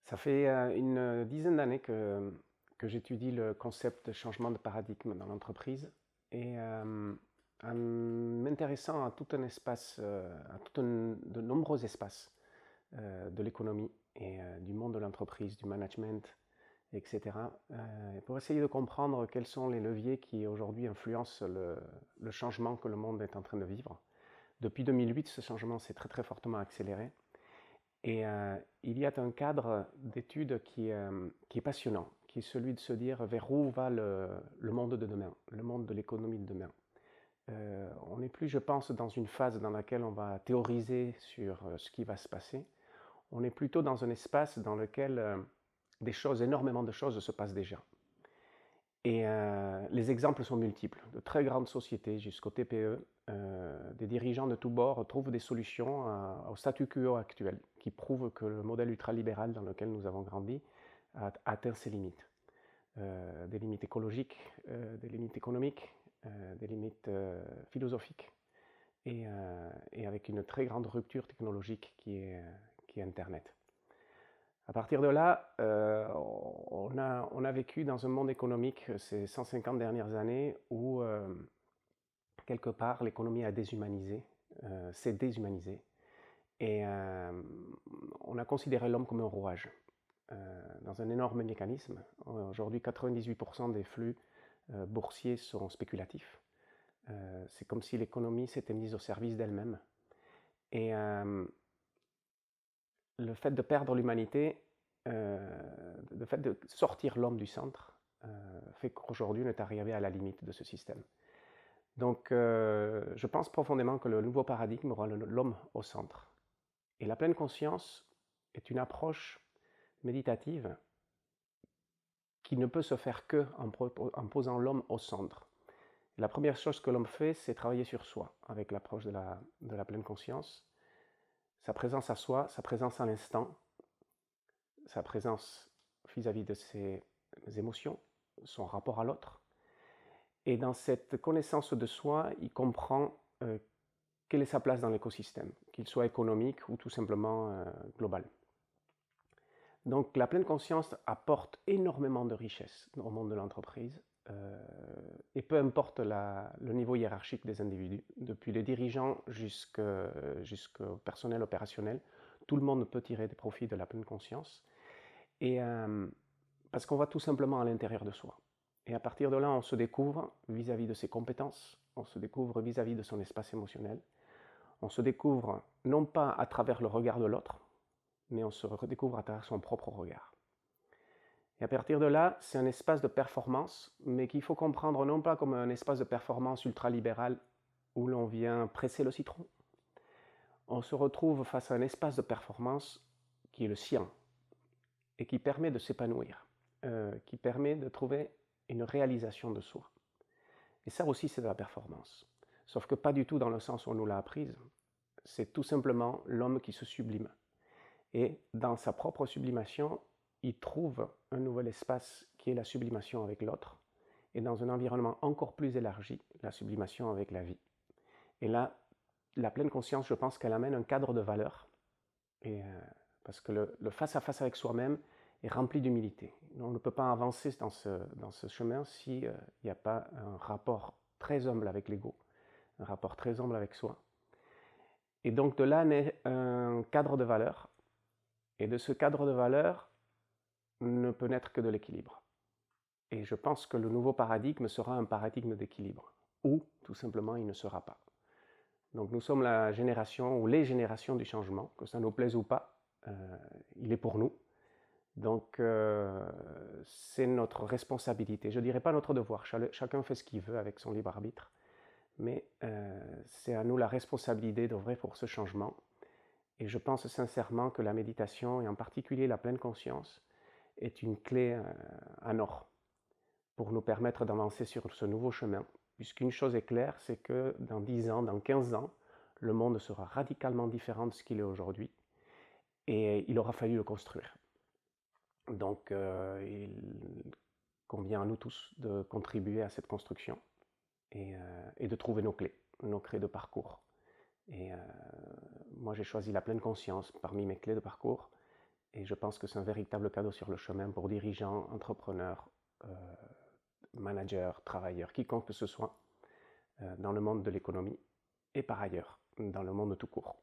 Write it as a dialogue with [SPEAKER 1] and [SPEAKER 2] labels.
[SPEAKER 1] Ça fait une dizaine d'années que j'étudie le concept de changement de paradigme dans l'entreprise et en m'intéressant à tout un espace, de nombreux espaces de l'économie et du monde de l'entreprise, du management, etc. Pour essayer de comprendre quels sont les leviers qui aujourd'hui influencent le changement que le monde est en train de vivre. Depuis 2008, ce changement s'est très très fortement accéléré. Et il y a un cadre d'études qui est passionnant, qui est celui de se dire vers où va le monde de demain, le monde de l'économie de demain. On n'est plus, je pense, dans une phase dans laquelle on va théoriser sur ce qui va se passer. On est plutôt dans un espace dans lequel énormément de choses se passent déjà. Et les exemples sont multiples, de très grandes sociétés jusqu'aux TPE, des dirigeants de tous bords trouvent des solutions au statu quo actuel, qui prouvent que le modèle ultralibéral dans lequel nous avons grandi a atteint ses limites. Des limites écologiques, des limites économiques, des limites philosophiques, et avec une très grande rupture technologique qui est Internet. À partir de là, on a vécu dans un monde économique ces 150 dernières années où, quelque part, l'économie a déshumanisé, s'est déshumanisée. Et on a considéré l'homme comme un rouage, dans un énorme mécanisme. Aujourd'hui, 98% des flux boursiers sont spéculatifs. C'est comme si l'économie s'était mise au service d'elle-même. Et le fait de perdre l'humanité, le fait de sortir l'homme du centre, fait qu'aujourd'hui on est arrivé à la limite de ce système. Donc je pense profondément que le nouveau paradigme aura l'homme au centre. Et la pleine conscience est une approche méditative qui ne peut se faire qu'en posant l'homme au centre. Et la première chose que l'homme fait, c'est travailler sur soi, avec l'approche de la pleine conscience. Sa présence à soi, sa présence à l'instant, sa présence vis-à-vis de ses émotions, son rapport à l'autre. Et dans cette connaissance de soi, il comprend quelle est sa place dans l'écosystème, qu'il soit économique ou tout simplement global. Donc la pleine conscience apporte énormément de richesse au monde de l'entreprise, et peu importe le niveau hiérarchique des individus, depuis les dirigeants jusqu'au personnel opérationnel, tout le monde peut tirer des profits de la pleine conscience, et parce qu'on va tout simplement à l'intérieur de soi. Et à partir de là, on se découvre vis-à-vis de ses compétences, on se découvre vis-à-vis de son espace émotionnel, on se découvre non pas à travers le regard de l'autre, mais on se redécouvre à travers son propre regard. Et à partir de là, c'est un espace de performance, mais qu'il faut comprendre non pas comme un espace de performance ultralibéral où l'on vient presser le citron. On se retrouve face à un espace de performance qui est le sien et qui permet de s'épanouir, qui permet de trouver une réalisation de soi. Et ça aussi, c'est de la performance. Sauf que pas du tout dans le sens où on nous l'a apprise. C'est tout simplement l'homme qui se sublime. Et dans sa propre sublimation, il trouve un nouvel espace qui est la sublimation avec l'autre, et dans un environnement encore plus élargi, la sublimation avec la vie. Et là, la pleine conscience, je pense qu'elle amène un cadre de valeurs, et, parce que le face-à-face avec soi-même est rempli d'humilité. On ne peut pas avancer dans ce chemin s'il n'y a pas un rapport très humble avec l'ego, un rapport très humble avec soi. Et donc de là naît un cadre de valeurs, et de ce cadre de valeurs ne peut naître que de l'équilibre. Et je pense que le nouveau paradigme sera un paradigme d'équilibre, ou tout simplement il ne sera pas. Donc nous sommes la génération ou les générations du changement, que ça nous plaise ou pas, il est pour nous. Donc c'est notre responsabilité, je ne dirais pas notre devoir, chacun fait ce qu'il veut avec son libre arbitre, mais c'est à nous la responsabilité d'œuvrer pour ce changement. Et je pense sincèrement que la méditation, et en particulier la pleine conscience, est une clé en or pour nous permettre d'avancer sur ce nouveau chemin. Puisqu'une chose est claire, c'est que dans 10 ans, dans 15 ans, le monde sera radicalement différent de ce qu'il est aujourd'hui. Et il aura fallu le construire. Donc il convient à nous tous de contribuer à cette construction et de trouver nos clés de parcours. Et moi j'ai choisi la pleine conscience parmi mes clés de parcours. Et je pense que c'est un véritable cadeau sur le chemin pour dirigeants, entrepreneurs, managers, travailleurs, quiconque que ce soit, dans le monde de l'économie et par ailleurs, dans le monde tout court.